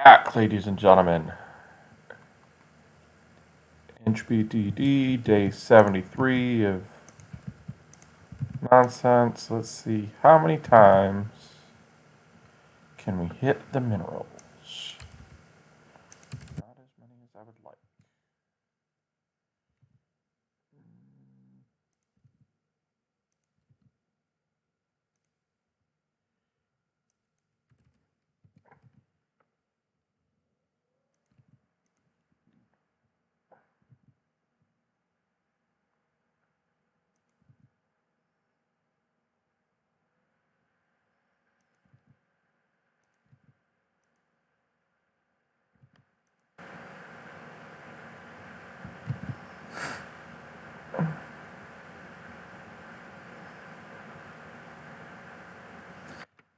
back, ladies and gentlemen. Entropy TD, day 73 of nonsense. Let's see, how many times can we hit the minerals? Not as many as I would like.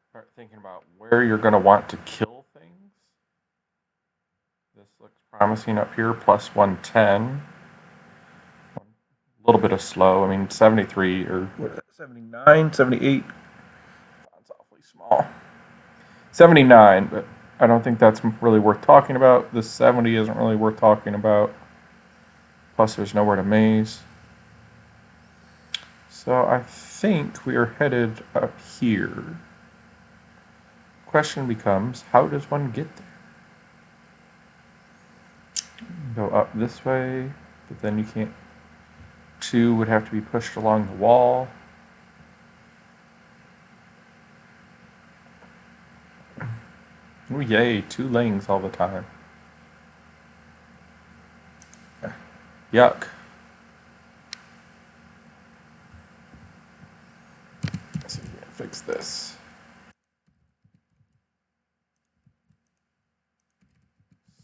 Start thinking about where you're going to want to kill things. This looks promising up here, plus 110. A little bit of slow. I mean, 73 or what is that, 79, 78? That's awfully small. 79, but I don't think that's really worth talking about. This 70 isn't really worth talking about. Plus, there's nowhere to maze. So I think we are headed up here. Question becomes, how does one get there? Go up this way, but then you can't. 2 would have to be pushed along the wall. Oh yay, 2 lanes all the time. Yuck. Let's see if we can fix this.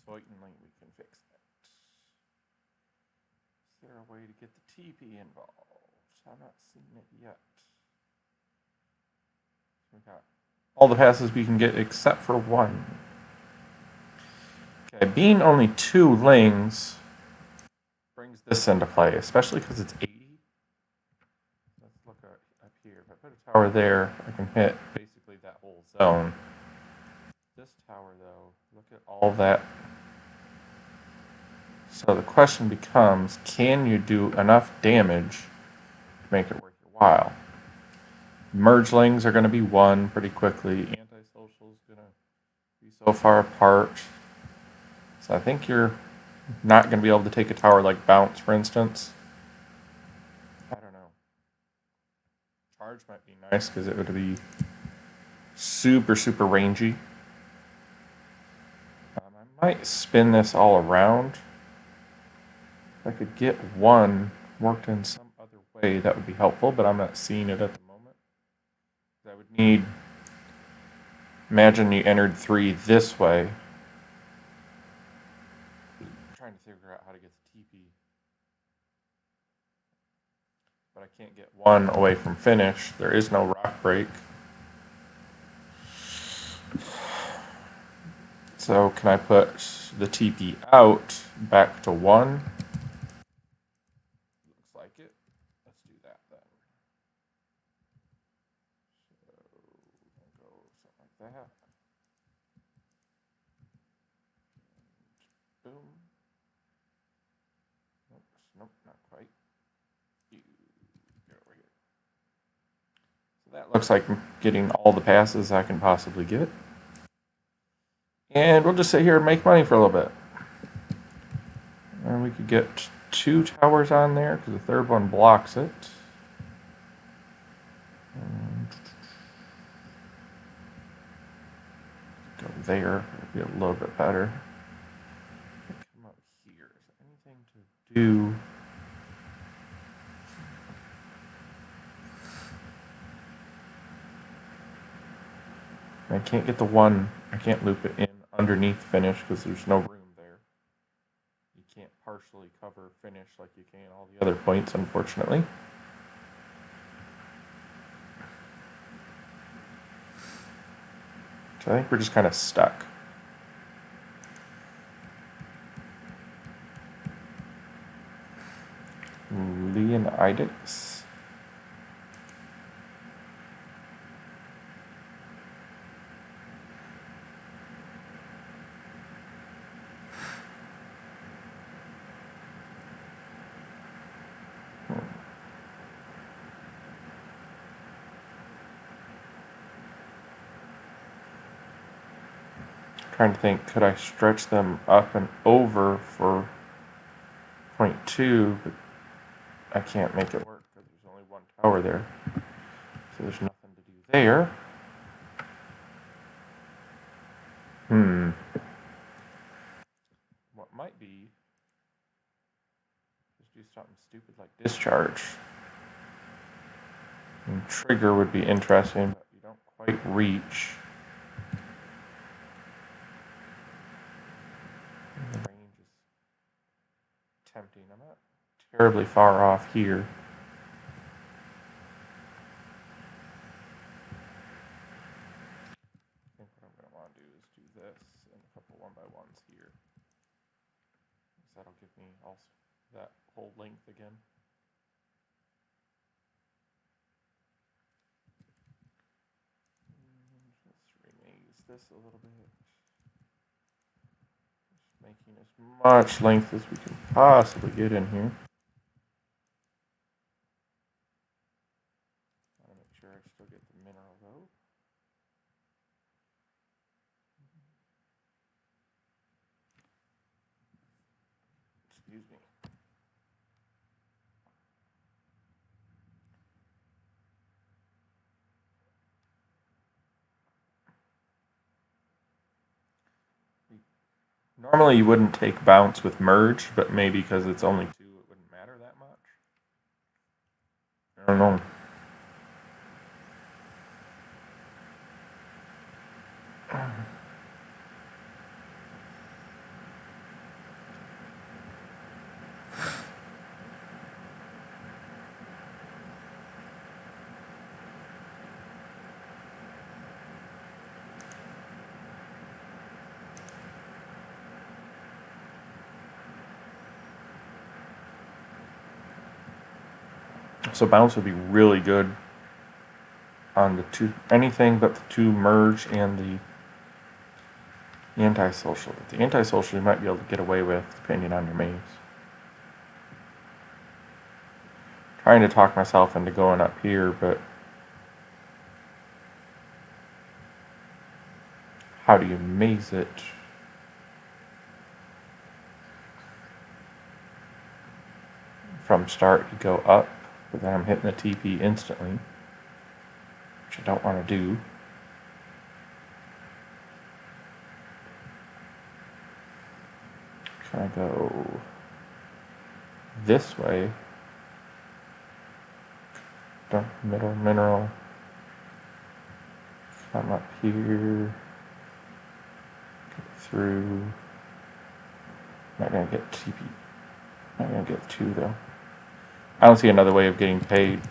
Certainly we can fix that. Is there a way to get the TP involved? I'm not seeing it yet. We got all the passes we can get except for 1. Okay, being only 2 lanes brings this into play, especially because it's 80. Let's look up here. If I put a tower there, I can hit basically that whole zone. This tower, though, look at all that. So the question becomes, can you do enough damage to make it worth your while? Mergelings are going to be 1 pretty quickly. Antisocial is going to be so far apart. So I think you're not going to be able to take a tower like Bounce, for instance. I don't know. Charge might be nice because it would be super, super rangy. I might spin this all around. If I could get 1 worked in some other way, that would be helpful, but I'm not seeing it at the moment. I would need... Imagine you entered 3 this way. I'm trying to figure out how to get the TP. But I can't get 1 away from finish. There is no rock break. So can I put the TP out back to 1? Looks like it. Let's do that then. So go something like that. Boom. Nope, not quite. Go over here. So that looks like getting all the passes I can possibly get. And we'll just sit here and make money for a little bit. And we could get 2 towers on there because the third one blocks it. And go there, it'll be a little bit better. Come up here. Is there anything to do? I can't get the 1. I can't loop it in underneath finish because there's no room there. You can't partially cover finish like you can all the other points, unfortunately. So I think we're just kind of stuck. Leonidas. trying to think, could I stretch them up and over for 0.2, but I can't make it work because there's only one tower there. So there's nothing to do there. What might be is do something stupid like discharge. And trigger would be interesting, but you don't quite reach. And the range is tempting. I'm not terribly far off here. I think what I'm going to want to do is do this and a couple 1x1s here. Because that'll give me also that whole length again. Let's remaze this a little bit. Just making as much length as we can possibly get in here. I want to make sure I still get the mineral though. Excuse me. Normally you wouldn't take bounce with merge, but maybe because it's only 2, it wouldn't matter that much. I don't know. So bounce would be really good on the 2, anything but the 2 merge and the antisocial. The antisocial you might be able to get away with depending on your maze. Trying to talk myself into going up here, but how do you maze it? From start you go up, but then I'm hitting the TP instantly, which I don't want to do. Can I go this way? Dump middle mineral. Come up here. Get through. Not gonna get TP. Not gonna get 2 though. I don't see another way of getting paid. I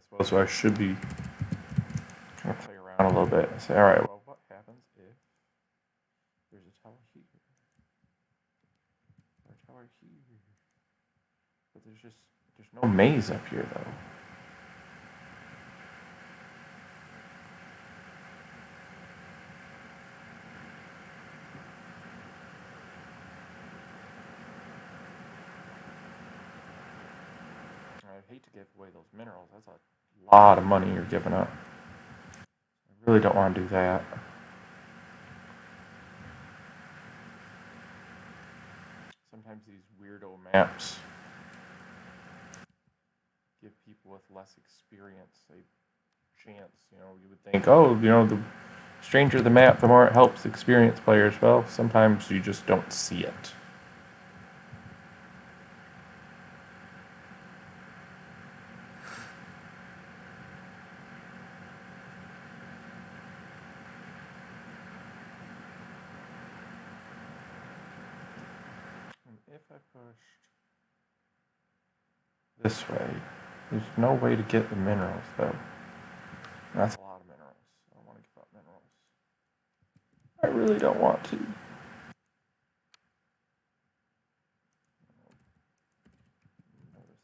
suppose so I should be kind of play around a little bit and say, alright, well, what happens if there's a tower here? Or a tower here? But there's no maze up here, though. I hate to give away those minerals. That's a lot of money you're giving up. I really don't want to do that. Sometimes these weirdo maps give people with less experience a chance. You know, you would think, oh, you know, the stranger the map, the more it helps experienced players. Well, sometimes you just don't see it. If I pushed this way, there's no way to get the minerals, though. That's a lot of minerals. I don't want to give up minerals. I really don't want to. Another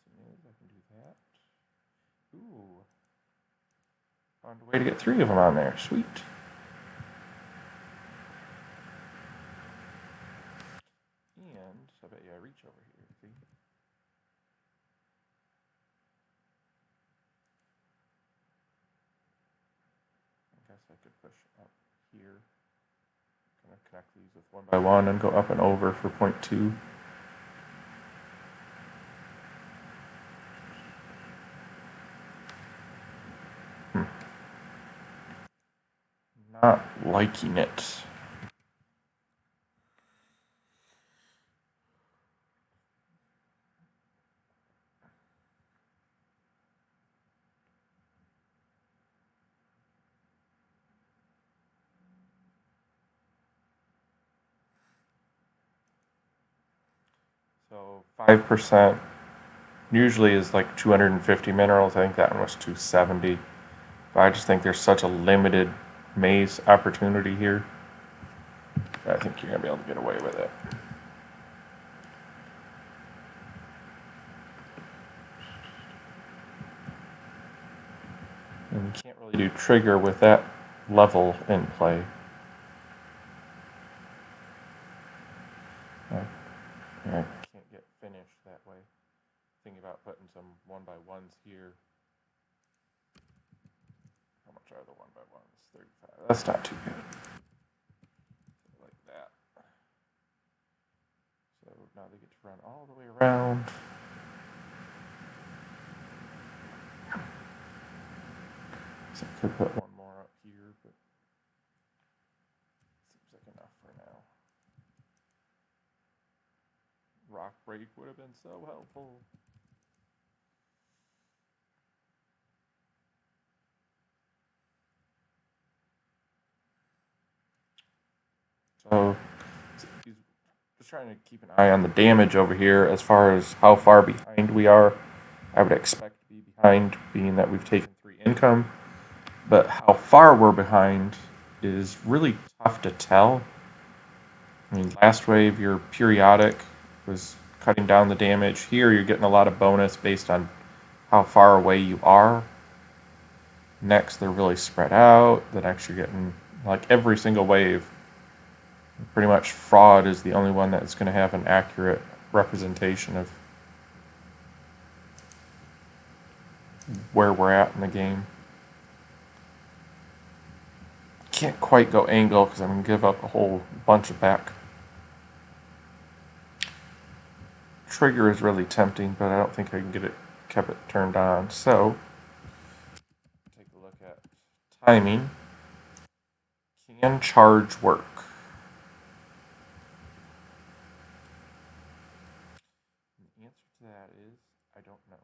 thing is I can do that. Ooh. Found a way to get 3 of them on there. Sweet. And I bet you I reach over here. See? I guess I could push up here. Gonna connect these with 1 by 1 and go up and over for 0.2. Not liking it. So 5% usually is like 250 minerals. I think that one was 270. But I just think there's such a limited maze opportunity here. I think you're going to be able to get away with it. And you can't really do trigger with that level in play. I can't get finished that way. Thinking about putting some 1 by 1s here. How much are the 1 by 1s? 35. That's not too good. Like that. So now they get to run all the way around. So I could put one more up here, but seems like enough for now. Rock break would have been so helpful. So just trying to keep an eye on the damage over here as far as how far behind we are. I would expect to be behind, being that we've taken 3 income. But how far we're behind is really tough to tell. I mean, last wave, your periodic was cutting down the damage. Here, you're getting a lot of bonus based on how far away you are. Next, they're really spread out. The next, you're getting, like, every single wave. Pretty much fraud is the only one that's going to have an accurate representation of where we're at in the game. Can't quite go angle because I'm going to give up a whole bunch of back. Trigger is really tempting, but I don't think I can get it kept it turned on. So take a look at timing. Can charge work? The answer to that is I don't know.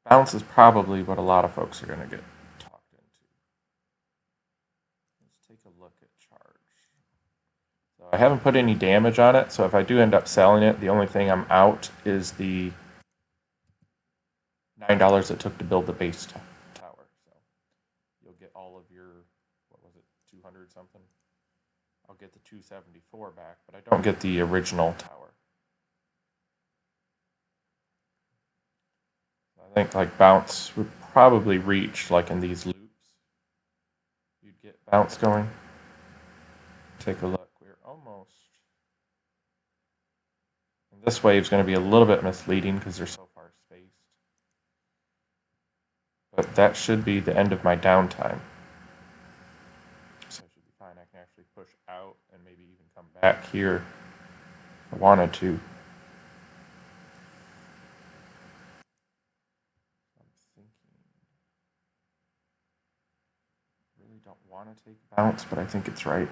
Bounce is probably what a lot of folks are going to get talked into. Let's take a look at charge. So I haven't put any damage on it, so if I do end up selling it, the only thing I'm out is the $9 it took to build the base tower. So you'll get all of your, what was it, 200 something? I'll get the 274 back, but I don't get the original tower. I think like bounce would probably reach like in these loops. You'd get bounce going. Take a look. We're almost. And this wave's going to be a little bit misleading because they're so far spaced. But that should be the end of my downtime. So I should be fine. I can actually push out and maybe even come back here if I wanted to. I'm thinking. Really don't want to take bounce, but I think it's right.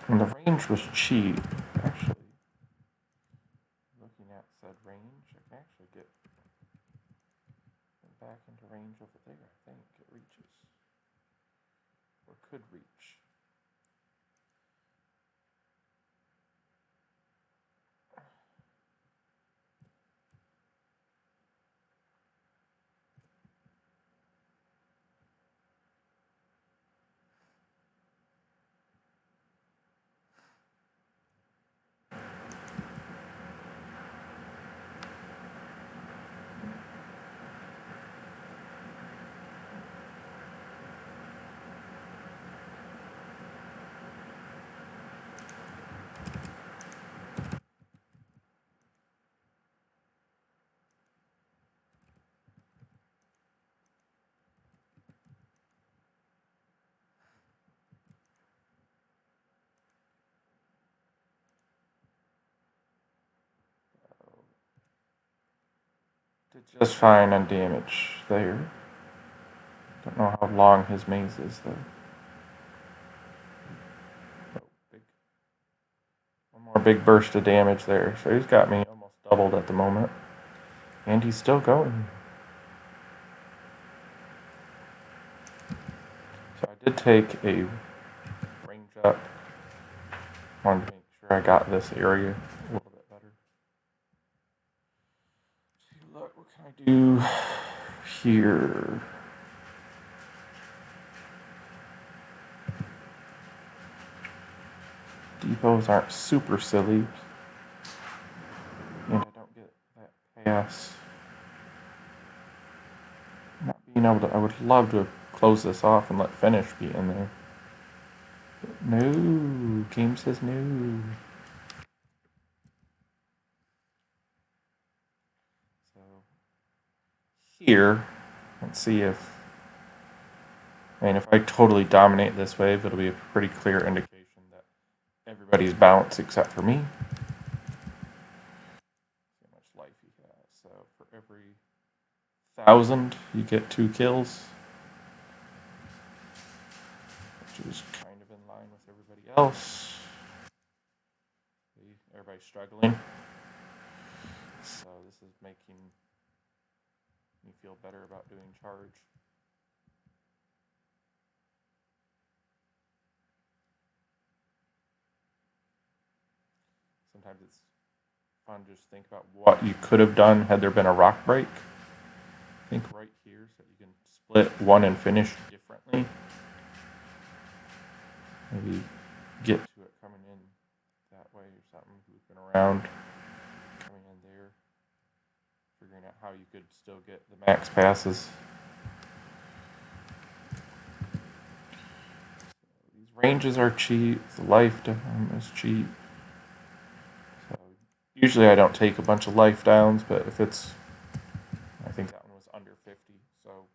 And the range was cheap, actually. Looking at said range, I can actually get back into range over there. I think it reaches, or could reach. Did just fine on damage there. Don't know how long his maze is though. Oh, one more big burst of damage there. So he's got me almost doubled at the moment. And he's still going. So I did take a range up. Wanted to make sure I got this area a little bit better. See, look, what can I do here? Depots aren't super silly. And I don't get that pass. Not being able to, I would love to close this off and let finish be in there. But no, game says no. So here, let's see if, if I totally dominate this wave, it'll be a pretty clear indication that everybody's bounced except for me. See how much life he has. So for every 1,000, you get 2 kills, which is kind of in line with everybody else. See, everybody's struggling. So this is making me feel better about doing charge. Sometimes it's fun to just think about what you could have done had there been a rock break. I think right here, so you can split one and finish differently. Maybe get to it coming in that way or something, looping around, coming in there, figuring out how you could still get the max passes. So these ranges are cheap, the lifetime is cheap. So usually I don't take a bunch of life downs, but if it's, I think that one was under 50, so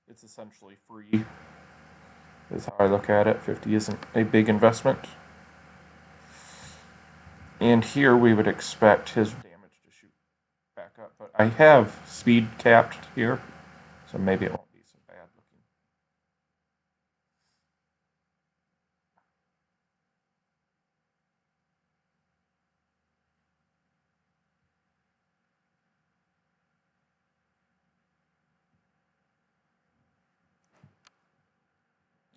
it's essentially free, is how I look at it. 50 isn't a big investment. And here we would expect his damage to shoot back up, but I have speed capped here, so maybe it won't be so bad looking.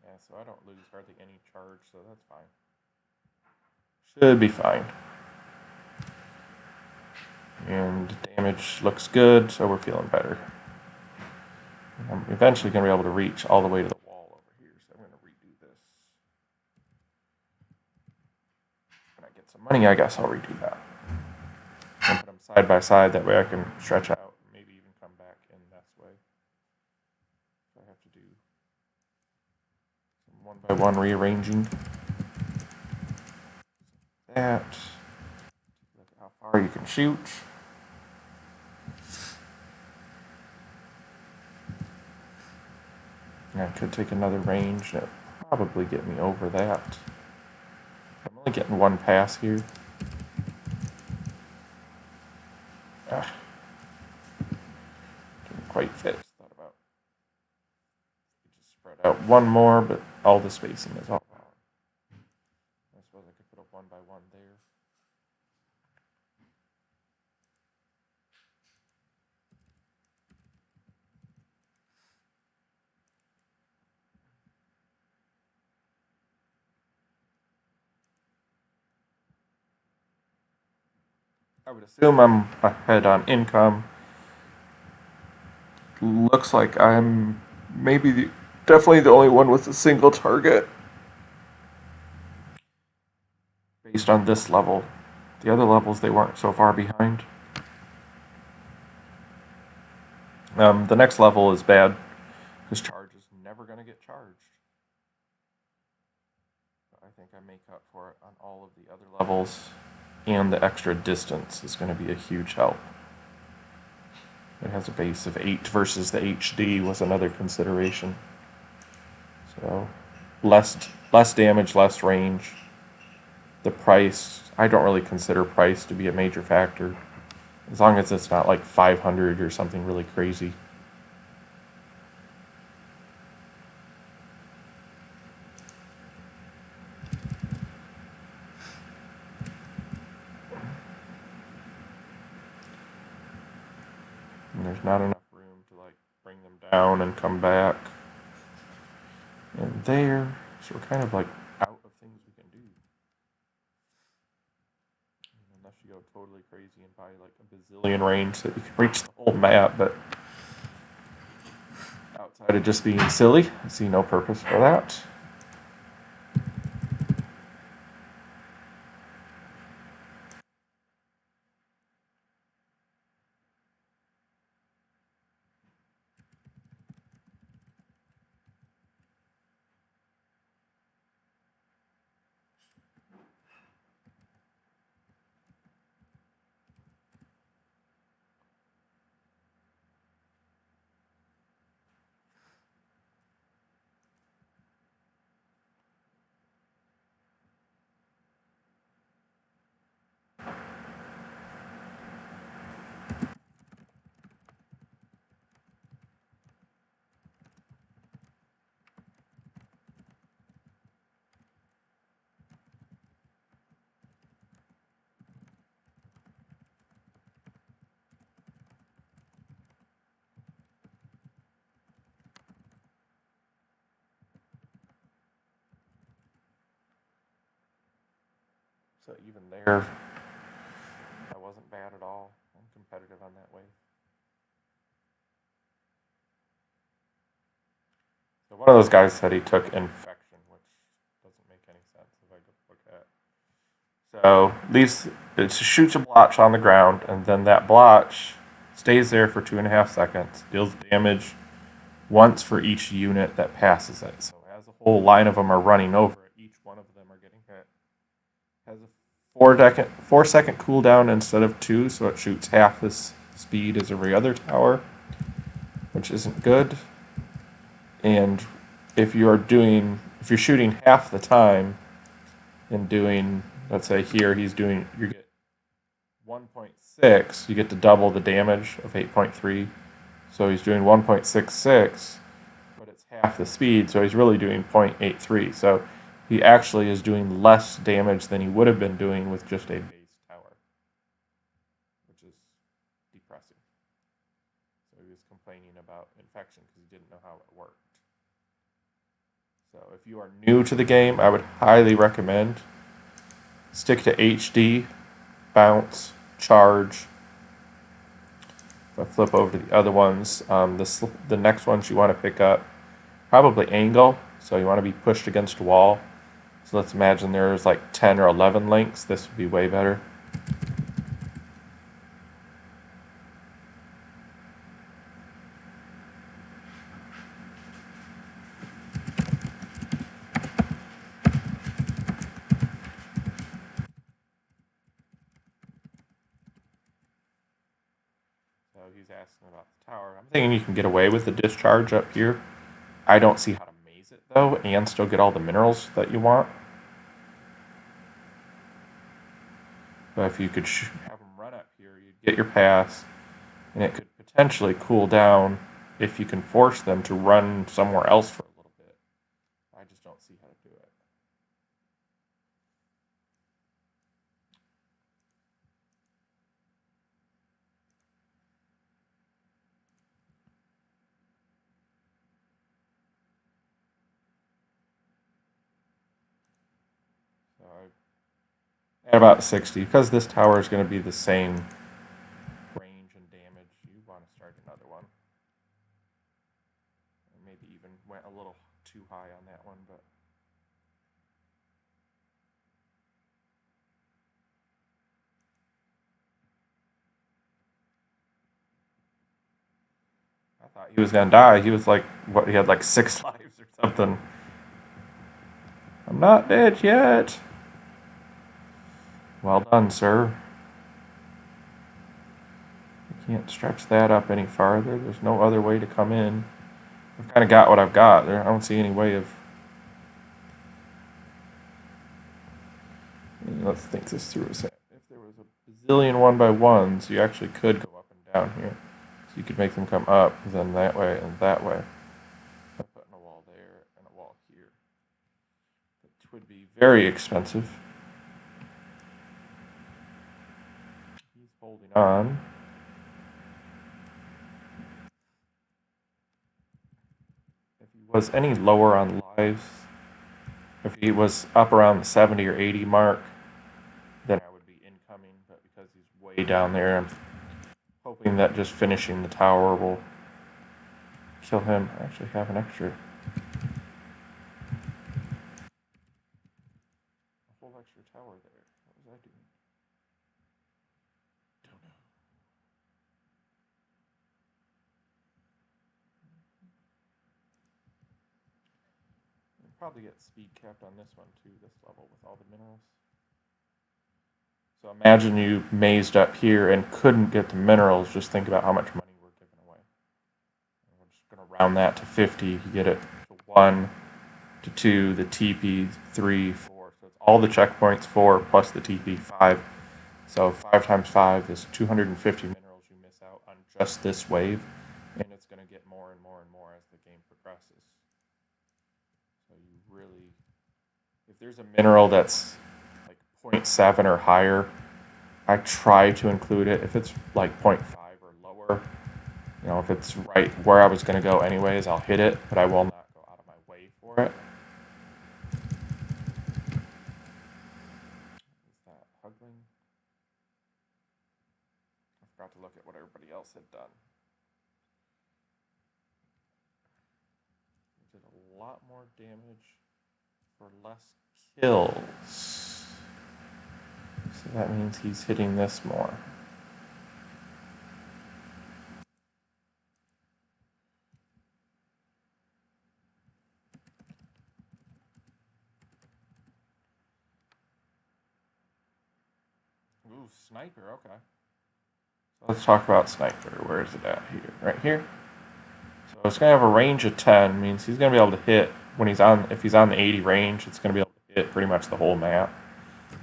Yeah, so I don't lose hardly any charge, so that's fine. Should be fine. And damage looks good, so we're feeling better. I'm eventually going to be able to reach all the way to the wall over here, so I'm going to redo this. When I get some money, I guess I'll redo that. And put them side by side, that way I can stretch out, maybe even come back in this way. So I have to do some one-by-one rearranging. That. Look at how far you can shoot. And I could take another range that would probably get me over that. I'm only getting one pass here. Didn't quite fit. Thought about just spread out one more, but all the spacing is all wrong. I suppose I could put a 1-by-1 there. I would assume I'm ahead on income. Looks like I'm definitely the only one with a single target based on this level. The other levels, they weren't so far behind. The next level is bad because charge is never going to get charged. But I think I make up for it on all of the other levels, and the extra distance is going to be a huge help. It has a base of 8 versus the HD was another consideration. So less damage, less range. The price, I don't really consider price to be a major factor As long as it's not like 500 or something really crazy. And there's not enough room to like bring them down and come back. And there, so we're kind of like out of things we can do. Unless you go totally crazy and buy like a bazillion range so you can reach the whole map, but outside of just being silly, I see no purpose for that. So even there, that wasn't bad at all. I'm competitive on that way. So one of those guys said he took infection, which doesn't make any sense if I go look at. So leaves it shoots a blotch on the ground, and then that blotch stays there for 2.5 seconds, deals damage once for each unit that passes it. So as a whole line of them are running over it, each one of them are getting hit. Has a 4-second cooldown instead of 2, so it shoots half this speed as every other tower, which isn't good. And if you're shooting half the time and doing, let's say here you get 1.6, you get to double the damage of 8.3. So he's doing 1.66, but it's half the speed, so he's really doing 0.83. So he actually is doing less damage than he would have been doing with just a base tower, which is depressing. So he was complaining about infection because he didn't know how it worked. So if you are new to the game, I would highly recommend stick to HD, bounce, charge. If I flip over to the other ones, the next ones you want to pick up, probably angle. So you want to be pushed against a wall. So let's imagine there's like 10 or 11 links. This would be way better. So he's asking about the tower. I'm thinking you can get away with the discharge up here. I don't see how to maze it though, and still get all the minerals that you want. But if you could have them run up here, you'd get your pass, and it could potentially cool down if you can force them to run somewhere else for a little bit. I just don't see how to do it. So at about 60, because this tower is going to be the same range and damage, you want to start another one. Maybe even went a little too high on that one, but I thought he was gonna die. He was like, what? He had like 6 lives or something. I'm not dead yet. Well done, sir. I can't stretch that up any farther. There's no other way to come in. I've kind of got what I've got there. I don't see any way of. Let's think this through a second. If there was a zillion 1x1s, you actually could go up and down here. So you could make them come up, then that way, and that way. By putting a wall there and a wall here. Which would be very expensive. He's holding on. If he was any lower on lives, if he was up around the 70 or 80 mark, then I would be incoming. But because he's way down there, I'm hoping that just finishing the tower will kill him. I actually have an extra. A whole extra tower there. What was I doing? Don't know. I'll probably get speed capped on this one too, this level with all the minerals. So imagine you mazed up here and couldn't get the minerals. Just think about how much money we're giving away. And we're just going to round that to 50. You get it to 1, to 2, the TP, 3, 4. So it's all the checkpoints, 4 plus the TP, 5. So 5 times 5 is 250 minerals you miss out on just this wave. And it's going to get more and more and more as the game progresses. So you really, if there's a mineral that's 0.7 or higher, I try to include it. If it's like 0.5 or lower, if it's right where I was going to go anyways, I'll hit it, but I will not go out of my way for it. Is that Hugling? I forgot to look at what everybody else had done. We did a lot more damage for less kills. So that means he's hitting this more. Ooh, sniper, okay. So let's talk about sniper. Where is it at here? Right here? So it's going to have a range of 10, means he's going to be able to hit when if he's on the 80 range, it's going to be able to hit pretty much the whole map.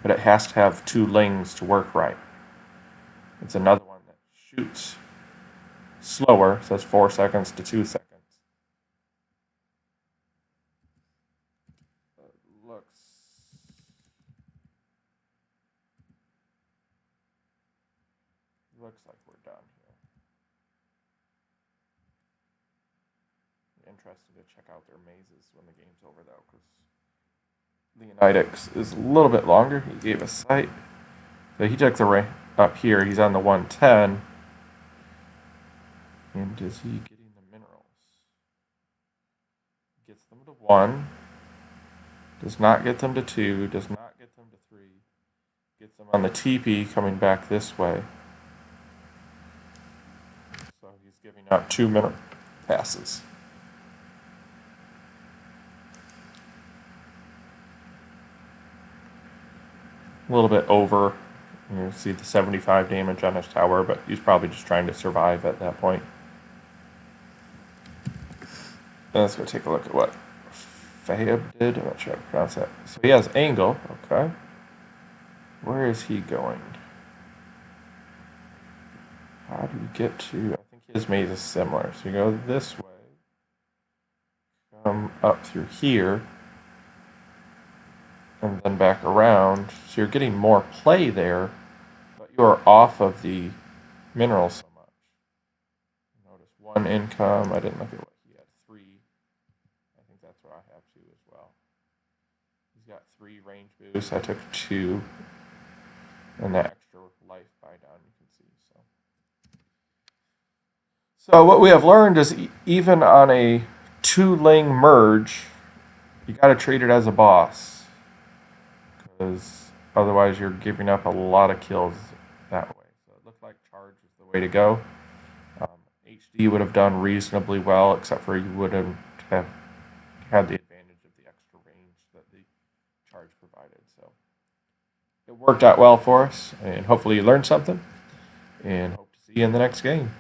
But it has to have 2 lings to work right. It's another one that shoots slower, so it's 4 seconds to 2 seconds. Looks like we're done here. I'm interested to check out their mazes when the game's over, though, because Leonidas is a little bit longer. He gave us sight. So he took the rank up here. He's on the 110. And is he getting the minerals? Gets them to 1. Does not get them to 2. Does not get them to 3. Gets them on the TP coming back this way. So he's giving out 2 mineral passes. A little bit over. You see the 75 damage on his tower, but he's probably just trying to survive at that point. And let's go take a look at what Fayab did. I'm not sure how to pronounce that. So he has angle. Okay. Where is he going? How do we get to... I think his maze is similar. So you go this way. Come up through here. And then back around. So you're getting more play there, but you are off of the minerals so much. Notice 1 income. I didn't look at what he had. 3. I think that's what I have too as well. He's got 3 range boosts. I took 2. And that extra life buy down you can see. So what we have learned is even on a 2-ling merge, you got to treat it as a boss. Because otherwise you're giving up a lot of kills that way. So it looked like charge was the way to go. HD would have done reasonably well, except for you wouldn't have had the advantage of the extra range that the charge provided. So it worked out well for us, and hopefully you learned something, and hope to see you in the next game.